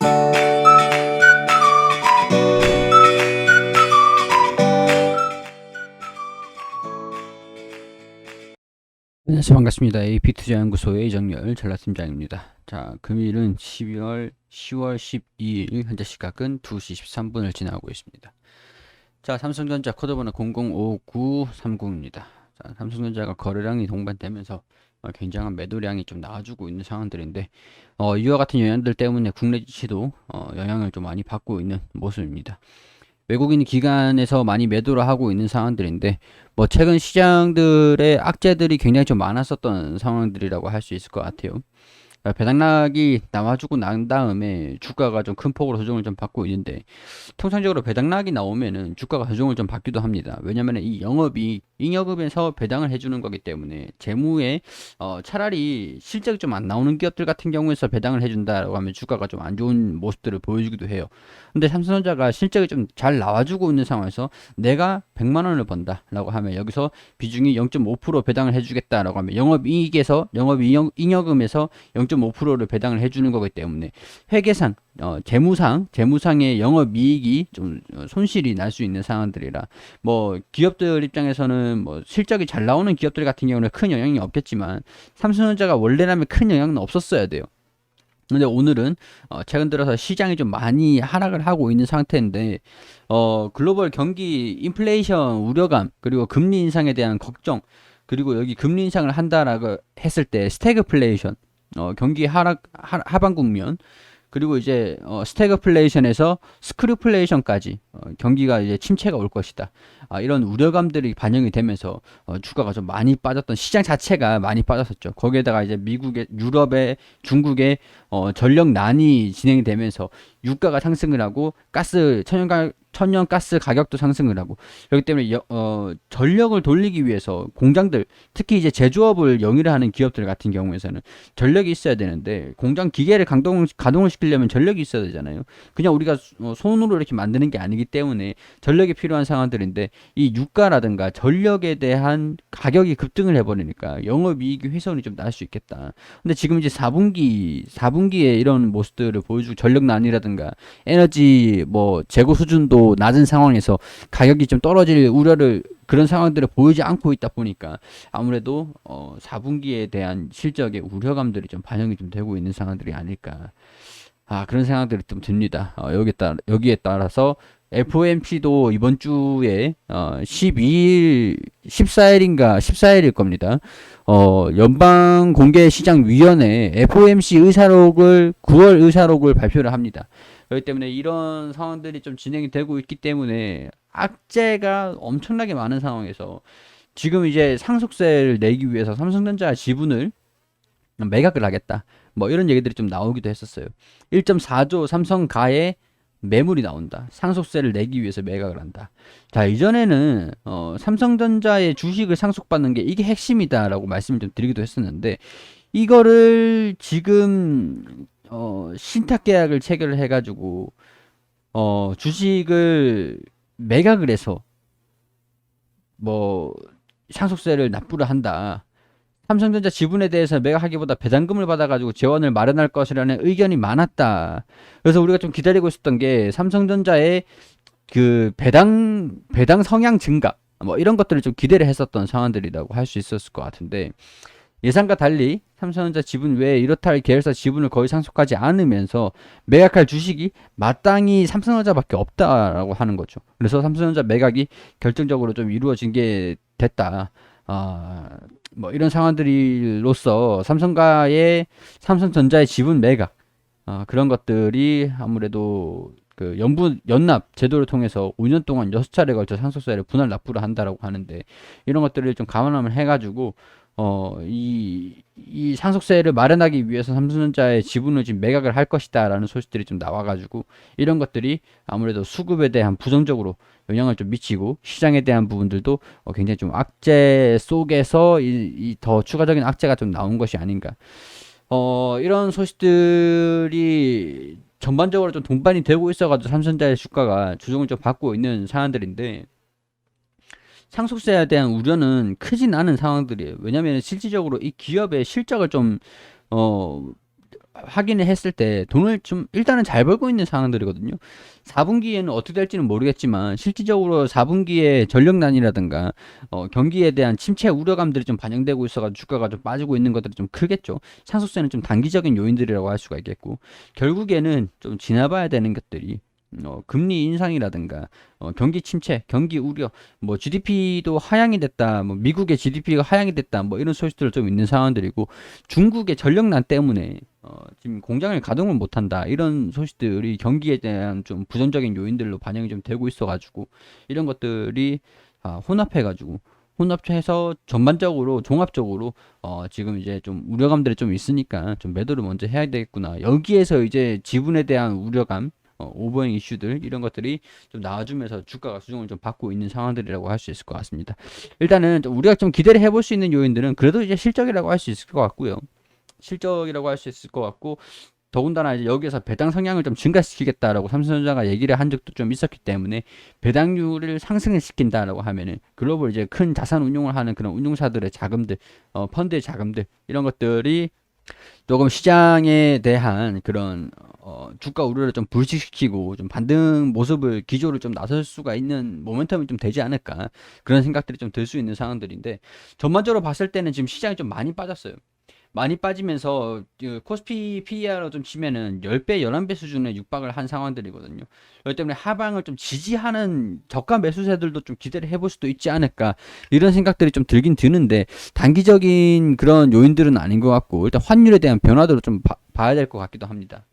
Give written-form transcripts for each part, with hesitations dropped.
안녕하세요. 반갑습니다. AP투자연구소의 이정열 전략팀장입니다. 자, 금일은 10월 12일 현재 시각은 2시 13분을 지나고 있습니다. 자, 삼성전자 코드번호 005930입니다. 자, 삼성전자가 거래량이 동반되면서 굉장한 매도량이 좀 나와주고 있는 상황들인데 이와 같은 영향들 때문에 국내 지수도 영향을 좀 많이 받고 있는 모습입니다. 외국인 기관에서 많이 매도를 하고 있는 상황들인데 최근 시장들의 악재들이 굉장히 좀 많았었던 상황들이라고 할 수 있을 것 같아요. 배당락이 나와주고 난 다음에 주가가 좀 큰 폭으로 조정을 좀 받고 있는데, 통상적으로 배당락이 나오면은 주가가 조정을 좀 받기도 합니다. 왜냐면 이 잉여금에서 배당을 해주는 거기 때문에 재무에 차라리 실적이 좀 안 나오는 기업들 같은 경우에서 배당을 해준다라고 하면 주가가 좀 안 좋은 모습들을 보여주기도 해요. 근데 삼성전자가 실적이 좀 잘 나와주고 있는 상황에서 내가 100만 원을 번다라고 하면 여기서 비중이 0.5% 배당을 해주겠다라고 하면 영업잉여금에서 0.5%를 배당을 해주는 거기 때문에 회계상, 재무상의 영업이익이 좀 손실이 날 수 있는 상황들이라, 기업들 입장에서는 실적이 잘 나오는 기업들 같은 경우는 큰 영향이 없겠지만 삼성전자가 원래라면 큰 영향은 없었어야 돼요. 근데 오늘은 최근 들어서 시장이 좀 많이 하락을 하고 있는 상태인데, 글로벌 경기 인플레이션 우려감, 그리고 금리 인상에 대한 걱정, 그리고 여기 금리 인상을 한다라고 했을 때 스태그플레이션, 경기 하방 국면, 그리고 이제 스태그플레이션에서 스크류플레이션까지 경기가 이제 침체가 올 것이다. 이런 우려감들이 반영이 되면서 주가가 좀 많이 빠졌던, 시장 자체가 많이 빠졌었죠. 거기에다가 이제 미국의, 유럽의, 중국의 전력난이 진행이 되면서 유가가 상승을 하고 천연 가스 가격도 상승을 하고, 그렇기 때문에 전력을 돌리기 위해서 공장들, 특히 이제 제조업을 영위를 하는 기업들 같은 경우에서는 전력이 있어야 되는데, 공장 기계를 가동을 시키려면 전력이 있어야 되잖아요. 그냥 우리가 손으로 이렇게 만드는 게 아니기 때문에 전력이 필요한 상황들인데, 이 유가라든가 전력에 대한 가격이 급등을 해버리니까 영업이익이 훼손이 좀 날 수 있겠다. 근데 지금 이제 4분기에 이런 모습들을 보여주고, 전력난이라든가 에너지 재고 수준도 낮은 상황에서 가격이 좀 떨어질 우려를, 그런 상황들을 보이지 않고 있다 보니까 아무래도 4분기에 대한 실적의 우려감들이 좀 반영이 좀 되고 있는 상황들이 아닐까, 그런 생각들이 좀 듭니다. 여기에 따라서 FOMC도 이번 주에 12일, 14일일 겁니다. 연방공개시장위원회 FOMC 9월 의사록을 발표를 합니다. 그렇기 때문에 이런 상황들이 좀 진행이 되고 있기 때문에 악재가 엄청나게 많은 상황에서 지금 이제 상속세를 내기 위해서 삼성전자 지분을 매각을 하겠다, 이런 얘기들이 좀 나오기도 했었어요. 1.4조 삼성가에 매물이 나온다. 상속세를 내기 위해서 매각을 한다. 자, 이전에는 삼성전자의 주식을 상속받는 게 이게 핵심이다라고 말씀을 좀 드리기도 했었는데, 이거를 지금 신탁 계약을 체결을 해가지고 주식을 매각을 해서 상속세를 납부를 한다. 삼성전자 지분에 대해서 매각하기보다 배당금을 받아가지고 재원을 마련할 것이라는 의견이 많았다. 그래서 우리가 좀 기다리고 있었던 게 삼성전자의 그 배당 성향 증가, 이런 것들을 좀 기대를 했었던 상황들이라고 할 수 있었을 것 같은데, 예상과 달리 삼성전자 지분 외에 이렇다 할 계열사 지분을 거의 상속하지 않으면서 매각할 주식이 마땅히 삼성전자밖에 없다라고 하는 거죠. 그래서 삼성전자 매각이 결정적으로 좀 이루어진 게 됐다. 이런 상황들로서 삼성전자의 지분 매각, 그런 것들이 아무래도 그 연납 제도를 통해서 5년 동안 6차례 걸쳐 상속세를 분할 납부를 한다라고 하는데, 이런 것들을 좀 감안을 해가지고 이 상속세를 마련하기 위해서 삼성전자의 지분을 지금 매각을 할 것이다라는 소식들이 좀 나와가지고, 이런 것들이 아무래도 수급에 대한 부정적으로 영향을 좀 미치고, 시장에 대한 부분들도 굉장히 좀 악재 속에서 더 추가적인 악재가 좀 나온 것이 아닌가. 이런 소식들이 전반적으로 좀 동반이 되고 있어가지고 삼성전자의 주가가 조정을 좀 받고 있는 상황들인데, 상속세에 대한 우려는 크진 않은 상황들이에요. 왜냐면 실질적으로 이 기업의 실적을 좀 확인을 했을 때 돈을 좀 일단은 잘 벌고 있는 상황들이거든요. 4분기에는 어떻게 될지는 모르겠지만 실질적으로 4분기에 전력난이라든가 경기에 대한 침체 우려감들이 좀 반영되고 있어가지고 주가가 좀 빠지고 있는 것들이 좀 크겠죠. 상속세는 좀 단기적인 요인들이라고 할 수가 있겠고, 결국에는 좀 지나봐야 되는 것들이 금리 인상이라든가 경기 침체, 경기 우려, 뭐 GDP도 하향이 됐다, 뭐 미국의 GDP가 하향이 됐다, 뭐 이런 소식들을 좀 있는 상황들이고, 중국의 전력난 때문에 지금 공장을 가동을 못한다, 이런 소식들이 경기에 대한 좀 부정적인 요인들로 반영이 좀 되고 있어가지고, 이런 것들이 혼합해가지고 혼합해서 전반적으로 종합적으로 지금 이제 좀 우려감들이 좀 있으니까 좀 매도를 먼저 해야 되겠구나. 여기에서 이제 지분에 대한 우려감, 오버행 이슈들 이런 것들이 좀 나와주면서 주가가 수정을 좀 받고 있는 상황들이라고 할 수 있을 것 같습니다. 일단은 우리가 좀 기대를 해볼 수 있는 요인들은 그래도 이제 실적이라고 할 수 있을 것 같고요. 실적이라고 할 수 있을 것 같고, 더군다나 이제 여기에서 배당 성향을 좀 증가시키겠다라고 삼성전자가 얘기를 한 적도 좀 있었기 때문에, 배당률을 상승을 시킨다라고 하면은 글로벌 이제 큰 자산 운용을 하는 그런 운용사들의 자금들, 펀드의 자금들 이런 것들이 조금 시장에 대한 그런 주가 우려를 좀 불식시키고 좀 반등 모습을 기조를 좀 나설 수가 있는 모멘텀이 좀 되지 않을까, 그런 생각들이 좀 들 수 있는 상황들인데, 전반적으로 봤을 때는 지금 시장이 좀 많이 빠졌어요. 많이 빠지면서 그 코스피 PER로 좀 치면은 10배, 11배 수준에 육박을 한 상황들이거든요. 그렇기 때문에 하방을 좀 지지하는 저가 매수세들도 좀 기대를 해볼 수도 있지 않을까, 이런 생각들이 좀 들긴 드는데, 단기적인 그런 요인들은 아닌 것 같고, 일단 환율에 대한 변화도를 좀 봐야 될 것 같기도 합니다.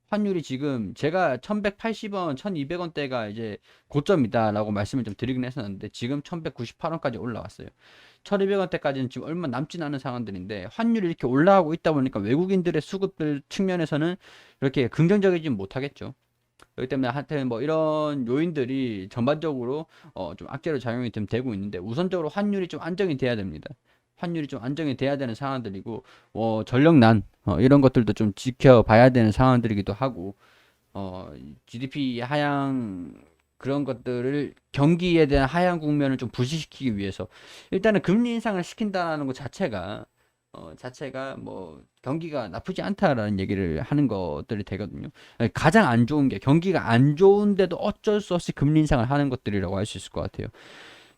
환율이 지금 제가 1180원, 1200원대가 이제 고점이다라고 말씀을 좀 드리긴 했었는데, 지금 1198원까지 올라왔어요. 1200원대까지는 지금 얼마 남진 않은 상황들인데, 환율이 이렇게 올라가고 있다 보니까 외국인들의 수급들 측면에서는 이렇게 긍정적이지 못하겠죠. 그렇기 때문에 하여튼 뭐 이런 요인들이 전반적으로 좀 악재로 작용이 좀 되고 있는데, 우선적으로 환율이 좀 안정이 돼야 됩니다. 환율이 좀 안정이 돼야 되는 상황들이고, 전력난 이런 것들도 좀 지켜봐야 되는 상황들이기도 하고, GDP 하향 그런 것들을, 경기에 대한 하향 국면을 좀 부시시키기 위해서 일단은 금리 인상을 시킨다는 것 자체가 뭐 경기가 나쁘지 않다라는 얘기를 하는 것들이 되거든요. 가장 안 좋은 게, 경기가 안 좋은데도 어쩔 수 없이 금리 인상을 하는 것들이라고 할 수 있을 것 같아요.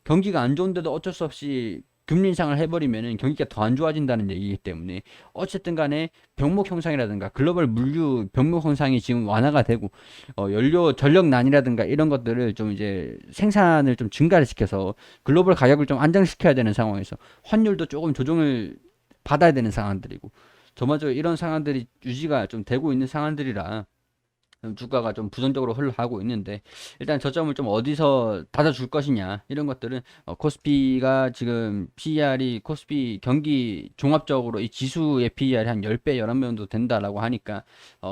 경기가 안 좋은데도 어쩔 수 없이 금리 인상을 해버리면은 경기가 더 안 좋아진다는 얘기이기 때문에, 어쨌든 간에 병목 형상이라든가 글로벌 물류 병목 형상이 지금 완화가 되고, 연료 전력난이라든가 이런 것들을 좀 이제 생산을 좀 증가를 시켜서 글로벌 가격을 좀 안정시켜야 되는 상황에서 환율도 조금 조정을 받아야 되는 상황들이고, 전반적으로 이런 상황들이 유지가 좀 되고 있는 상황들이라 주가가 좀 부정적으로 흘러가고 있는데, 일단 저점을 좀 어디서 닫아줄 것이냐, 이런 것들은 코스피가 지금 PER이, 코스피 경기 종합적으로 이 지수의 PER이 한 10배, 11배 정도 된다라고 하니까,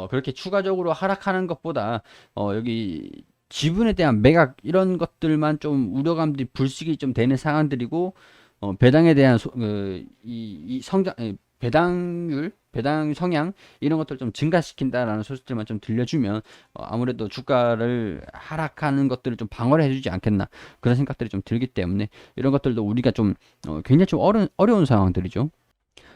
그렇게 추가적으로 하락하는 것보다 여기 지분에 대한 매각 이런 것들만 좀 우려감들이 불식이 좀 되는 상황들이고, 배당에 대한 이 성장, 배당률, 배당 성향 이런 것들 좀 증가시킨다라는 소식들만 좀 들려주면 아무래도 주가를 하락하는 것들을 좀 방어를 해주지 않겠나, 그런 생각들이 좀 들기 때문에, 이런 것들도 우리가 좀 굉장히 좀 어려운 상황들이죠.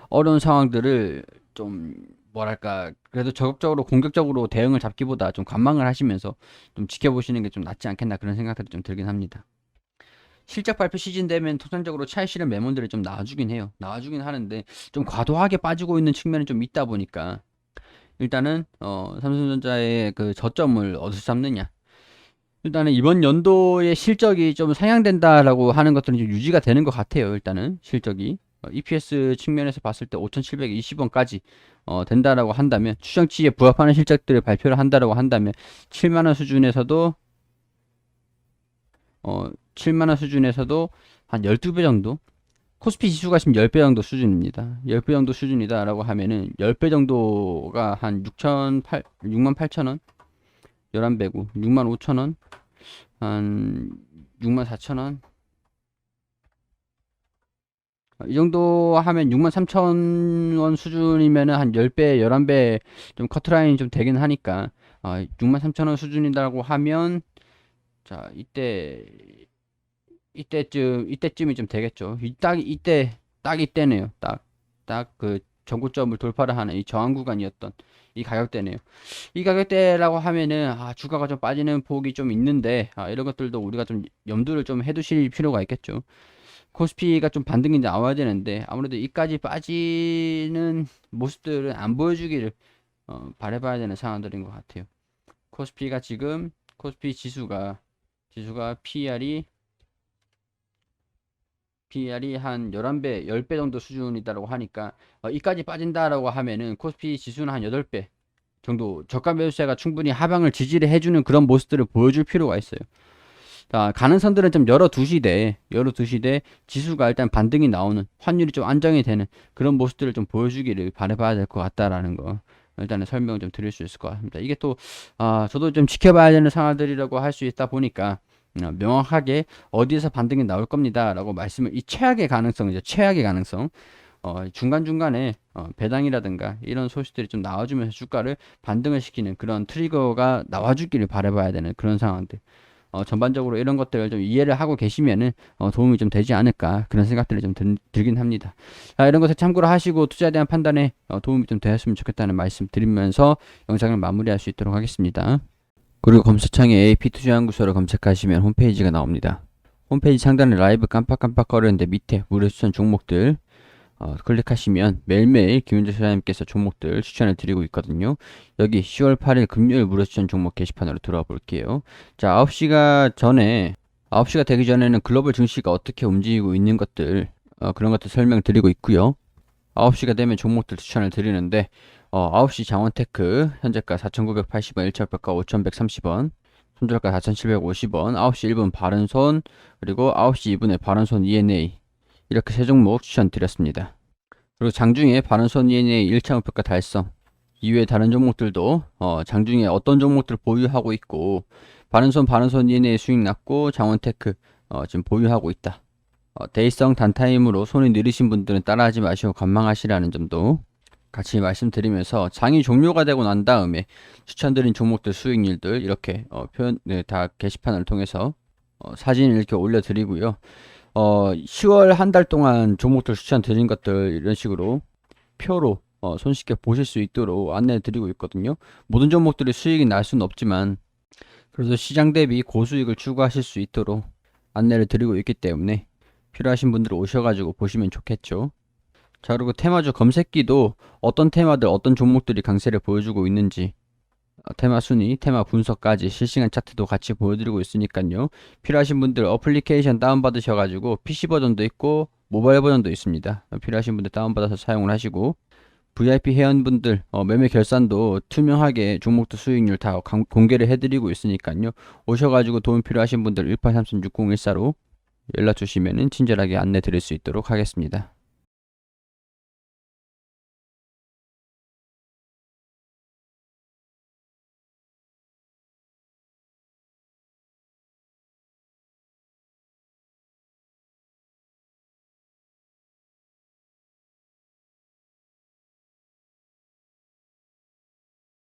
어려운 상황들을 좀 뭐랄까, 그래도 적극적으로 공격적으로 대응을 잡기보다 좀 관망을 하시면서 좀 지켜보시는 게 좀 낫지 않겠나, 그런 생각들이 좀 들긴 합니다. 실적 발표 시즌 되면 통상적으로 차익 실현 매물들이 좀 나와주긴 해요. 나와주긴 하는데 좀 과도하게 빠지고 있는 측면이 좀 있다 보니까, 일단은 삼성전자의 그 저점을 어디서 잡느냐. 일단은 이번 연도의 실적이 좀 상향된다라고 하는 것들은 좀 유지가 되는 것 같아요. 일단은 실적이 EPS 측면에서 봤을 때 5,720원까지 된다라고 한다면, 추정치에 부합하는 실적들을 발표를 한다라고 한다면 7만 원 수준에서도 7만 원 수준에서도 한 12배 정도, 코스피 지수가 지금 10배 정도 수준입니다. 10배 정도 수준이다라고 하면은 10배 정도가 한 6만 8천 원, 11배고 6만 5천 원, 한 6만 4천 원, 이 정도 하면 6만 3천 원 수준이면은 한 10배, 11배 좀 커트라인이 좀 되긴 하니까, 6만 3천 원 수준이라고 하면, 자, 이때쯤이 좀 되겠죠. 딱 이때네요. 딱 그 전고점을 돌파를 하는 이 저항 구간이었던 이 가격대네요. 이 가격대라고 하면은 주가가 좀 빠지는 폭이 좀 있는데 이런 것들도 우리가 좀 염두를 좀 해두실 필요가 있겠죠. 코스피가 좀 반등이 나와야 되는데 아무래도 이까지 빠지는 모습들은 안 보여주기를 바라봐야 되는 상황들인 것 같아요. 코스피가 지금 코스피 지수가 PR이 한 11배, 10배 정도 수준이다라고 하니까 이까지 빠진다라고 하면은 코스피 지수는 한 8배 정도 저가 매수세가 충분히 하방을 지지를 해주는 그런 모습들을 보여줄 필요가 있어요. 자, 가능성들은 좀 열어두시되 지수가 일단 반등이 나오는 환율이 좀 안정이 되는 그런 모습들을 좀 보여주기를 바라봐야 될 것 같다라는 거 일단은 설명 좀 드릴 수 있을 것 같습니다. 이게 또 저도 좀 지켜봐야 되는 상황들이라고 할 수 있다 보니까 명확하게 어디에서 반등이 나올 겁니다 라고 말씀을 이 최악의 가능성이죠. 최악의 가능성 중간중간에 배당이라든가 이런 소식들이 좀 나와주면서 주가를 반등을 시키는 그런 트리거가 나와주기를 바라봐야 되는 그런 상황들 전반적으로 이런 것들을 좀 이해를 하고 계시면은 도움이 좀 되지 않을까 그런 생각들이 좀 들긴 합니다. 이런 것을 참고로 하시고 투자에 대한 판단에 도움이 좀 되었으면 좋겠다는 말씀 드리면서 영상을 마무리할 수 있도록 하겠습니다. 그리고 검색창에 AP투자연구소를 검색하시면 홈페이지가 나옵니다. 홈페이지 상단에 라이브 깜빡깜빡 거리는데 밑에 무료 추천 종목들 클릭하시면 매일매일 김윤재 소장님께서 종목들 추천을 드리고 있거든요. 여기 10월 8일 금요일 무료 추천 종목 게시판으로 들어와 볼게요. 자, 9시가 되기 전에는 글로벌 증시가 어떻게 움직이고 있는 것들, 그런 것들 설명드리고 있고요. 9시가 되면 종목들 추천을 드리는데, 9시 장원테크, 현재가 4,980원, 1차표가 5,130원, 손절가 4,750원, 9시 1분 바른손, 그리고 9시 2분에 바른손 ENA, 이렇게 세 종목 추천드렸습니다. 그리고 장중에 바른손 ENA 1차 목표가 달성 이외에 다른 종목들도 장중에 어떤 종목들 보유하고 있고 바른손 ENA 수익 났고 장원테크 지금 보유하고 있다. 데이성 단타임으로 손이 느리신 분들은 따라하지 마시고 관망하시라는 점도 같이 말씀드리면서 장이 종료가 되고 난 다음에 추천드린 종목들 수익률들 이렇게 다 게시판을 통해서 사진을 이렇게 올려드리고요. 10월 한 달 동안 종목들 추천드린 것들 이런 식으로 표로 손쉽게 보실 수 있도록 안내 드리고 있거든요. 모든 종목들이 수익이 날 수는 없지만 그래도 시장 대비 고수익을 추구하실 수 있도록 안내를 드리고 있기 때문에 필요하신 분들 오셔가지고 보시면 좋겠죠. 자, 그리고 테마주 검색기도 어떤 테마들 어떤 종목들이 강세를 보여주고 있는지 테마 순위, 테마 분석까지 실시간 차트도 같이 보여드리고 있으니까요. 필요하신 분들 어플리케이션 다운받으셔가지고 PC 버전도 있고 모바일 버전도 있습니다. 필요하신 분들 다운받아서 사용을 하시고 VIP 회원분들 매매 결산도 투명하게 종목도 수익률 다 공개를 해드리고 있으니까요. 오셔가지고 도움 필요하신 분들 1833-6014로 연락 주시면 친절하게 안내 드릴 수 있도록 하겠습니다.